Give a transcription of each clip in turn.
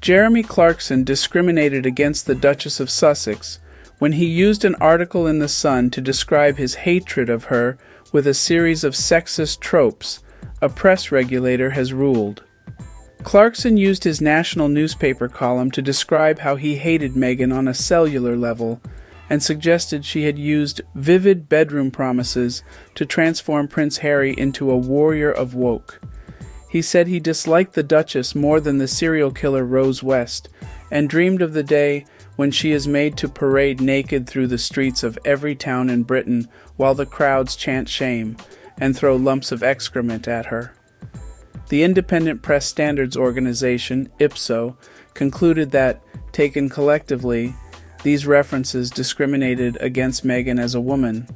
Jeremy Clarkson discriminated against the Duchess of Sussex when he used an article in The Sun to describe his hatred of her with a series of sexist tropes, a press regulator has ruled. Clarkson used his national newspaper column to describe how he hated Meghan on a cellular level and suggested she had used vivid bedroom promises to transform Prince Harry into a warrior of woke. He said he disliked the Duchess more than the serial killer Rose West and dreamed of the day when she is made to parade naked through the streets of every town in Britain while the crowds chant shame and throw lumps of excrement at her. The Independent Press Standards Organization, IPSO, concluded that, taken collectively, these references discriminated against Meghan as a woman.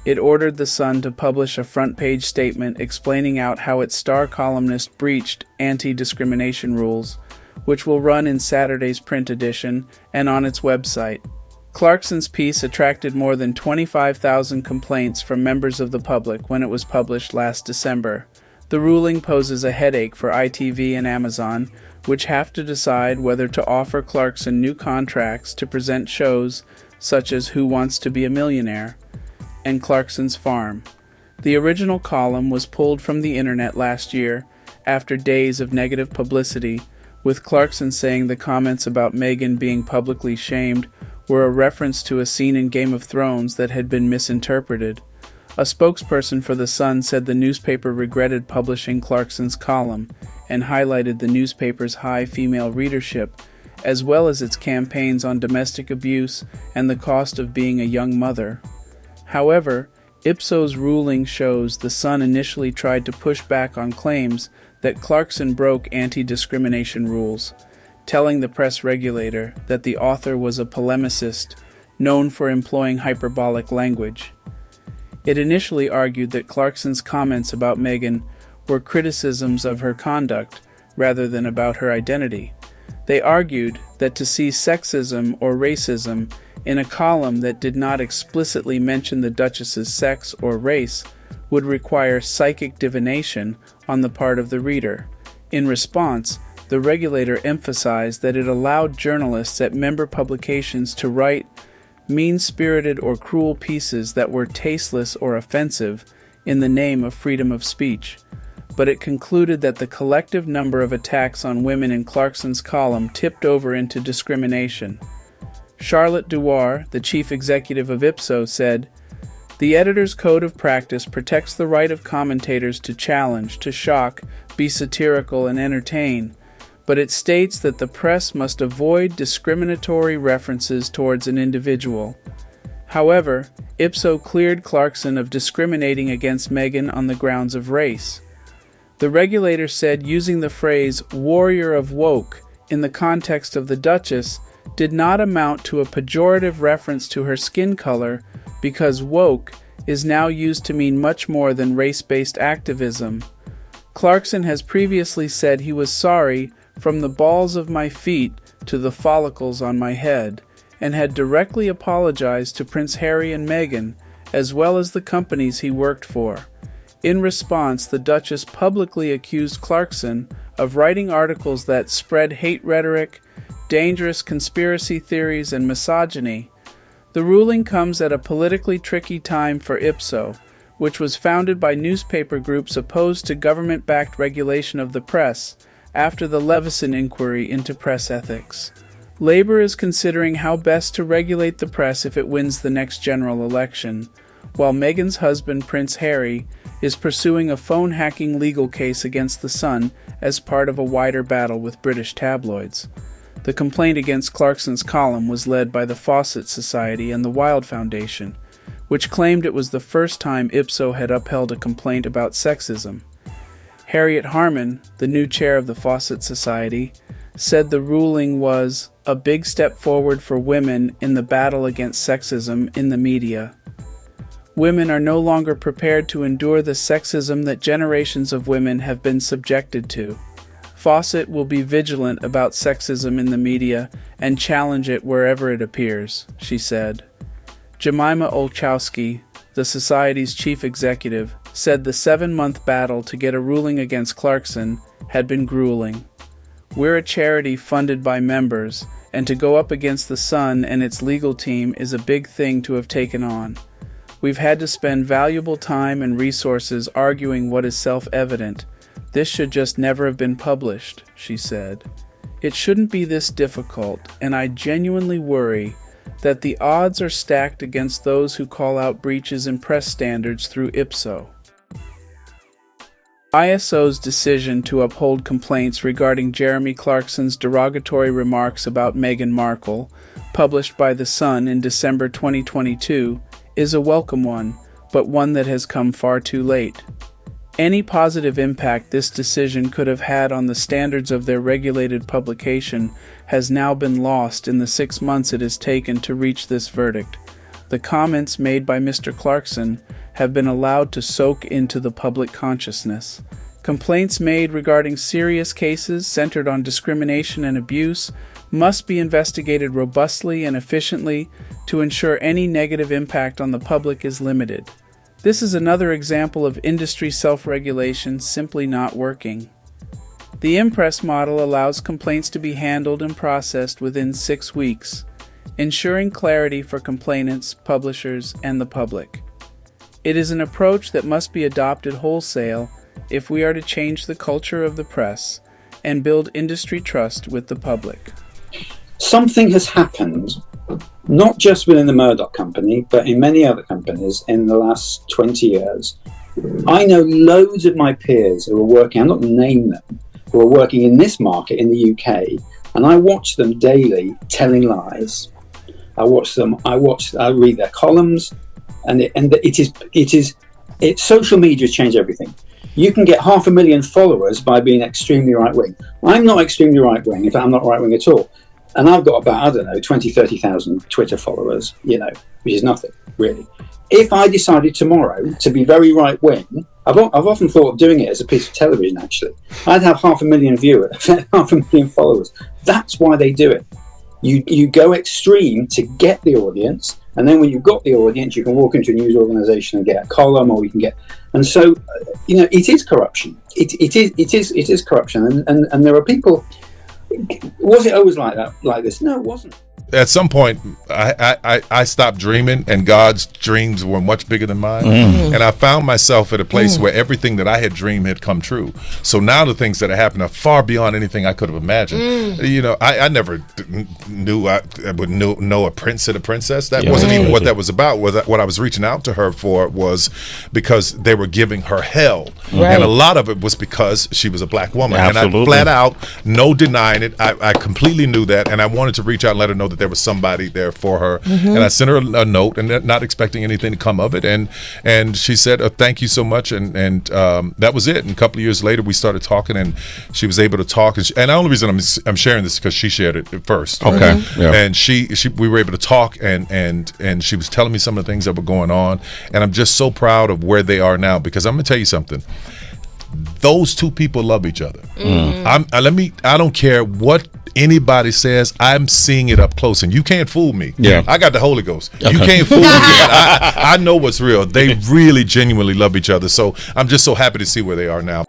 It ordered The Sun to publish a front-page statement explaining out how its star columnist breached anti-discrimination rules, which will run in Saturday's print edition and on its website. Clarkson's piece attracted more than 25,000 complaints from members of the public when it was published last December. The ruling poses a headache for ITV and Amazon, which have to decide whether to offer Clarkson new contracts to present shows such as Who Wants to Be a Millionaire and Clarkson's Farm. The original column was pulled from the internet last year after days of negative publicity, with Clarkson saying the comments about Meghan being publicly shamed were a reference to a scene in Game of Thrones that had been misinterpreted. A spokesperson for The Sun said the newspaper regretted publishing Clarkson's column and highlighted the newspaper's high female readership, as well as its campaigns on domestic abuse and the cost of being a young mother. However, IPSO's ruling shows The Sun initially tried to push back on claims that Clarkson broke anti-discrimination rules, telling the press regulator that the author was a polemicist known for employing hyperbolic language. It initially argued that Clarkson's comments about Meghan were criticisms of her conduct rather than about her identity. They argued that to see sexism or racism in a column that did not explicitly mention the Duchess's sex or race would require psychic divination on the part of the reader. In response, the regulator emphasized that it allowed journalists at member publications to write mean-spirited or cruel pieces that were tasteless or offensive in the name of freedom of speech, but it concluded that the collective number of attacks on women in Clarkson's column tipped over into discrimination. Charlotte Dewar, the chief executive of IPSO, said, "The editor's code of practice protects the right of commentators to challenge, to shock, be satirical, and entertain, but it states that the press must avoid discriminatory references towards an individual." However, IPSO cleared Clarkson of discriminating against Meghan on the grounds of race. The regulator said using the phrase "warrior of woke" in the context of the Duchess did not amount to a pejorative reference to her skin color because woke is now used to mean much more than race-based activism. Clarkson has previously said he was sorry from the balls of my feet to the follicles on my head, and had directly apologized to Prince Harry and Meghan, as well as the companies he worked for. In response, the Duchess publicly accused Clarkson of writing articles that spread hate rhetoric, dangerous conspiracy theories, and misogyny. The ruling comes at a politically tricky time for IPSO, which was founded by newspaper groups opposed to government-backed regulation of the press after the Leveson inquiry into press ethics. Labour is considering how best to regulate the press if it wins the next general election, while Meghan's husband, Prince Harry, is pursuing a phone-hacking legal case against The Sun as part of a wider battle with British tabloids. The complaint against Clarkson's column was led by the Fawcett Society and the Wilde Foundation, which claimed it was the first time IPSO had upheld a complaint about sexism. Harriet Harman, the new chair of the Fawcett Society, said the ruling was a big step forward for women in the battle against sexism in the media. Women are no longer prepared to endure the sexism that generations of women have been subjected to. Fawcett will be vigilant about sexism in the media and challenge it wherever it appears, she said. Jemima Olchowski, the Society's chief executive, said the 7-month battle to get a ruling against Clarkson had been grueling. We're a charity funded by members, and to go up against the Sun and its legal team is a big thing to have taken on. We've had to spend valuable time and resources arguing what is self-evident. This should just never have been published, she said. It shouldn't be this difficult, and I genuinely worry that the odds are stacked against those who call out breaches in press standards through Ipso. ISO's decision to uphold complaints regarding Jeremy Clarkson's derogatory remarks about Meghan Markle, published by The Sun in December 2022, is a welcome one, but one that has come far too late. Any positive impact this decision could have had on the standards of their regulated publication has now been lost in the 6 months it has taken to reach this verdict. The comments made by Mr. Clarkson have been allowed to soak into the public consciousness. Complaints made regarding serious cases centered on discrimination and abuse must be investigated robustly and efficiently to ensure any negative impact on the public is limited. This is another example of industry self-regulation simply not working. The Impress model allows complaints to be handled and processed within 6 weeks, ensuring clarity for complainants, publishers, and the public. It is an approach that must be adopted wholesale if we are to change the culture of the press and build industry trust with the public. Something has happened, not just within the Murdoch company, but in many other companies in the last 20 years. I know loads of my peers who are working, I'm not going to name them, who are working in this market in the UK, and I watch them daily telling lies. I read their columns, and social media has changed everything. You can get 500,000 followers by being extremely right-wing. I'm not extremely right-wing, in fact, I'm not right-wing at all. And I've got about, 20,000-30,000 Twitter followers, which is nothing, really. If I decided tomorrow to be very right-wing, I've often thought of doing it as a piece of television, actually. I'd have 500,000 viewers, 500,000 followers. That's why they do it. You go extreme to get the audience, and then when you've got the audience, you can walk into a news organisation and get a column, or you can get. And so, it is corruption. It is corruption, and there are people. Was it always like that? Like this? No, it wasn't. At some point, I stopped dreaming, and God's dreams were much bigger than mine. And I found myself at a place where everything that I had dreamed had come true. So now the things that are happening are far beyond anything I could have imagined. I never knew I would know a prince and a princess. That wasn't even what that was about. What I was reaching out to her for was because they were giving her hell. And a lot of it was because she was a black woman. Absolutely. And I flat out, no denying it, I completely knew that. And I wanted to reach out and let her know that there was somebody there for her. And I sent her a note, and not expecting anything to come of it, and she said, thank you so much, and that was it. And a couple of years later we started talking, and she was able to talk, and the only reason I'm sharing this is because she shared it first. Okay. And we were able to talk, and she was telling me some of the things that were going on, and I'm just so proud of where they are now, because I'm gonna tell you something. Those two people love each other. I don't care what anybody says, I'm seeing it up close, and you can't fool me. I got the Holy Ghost. You can't fool me. I know what's real. They really genuinely love each other. So I'm just so happy to see where they are now.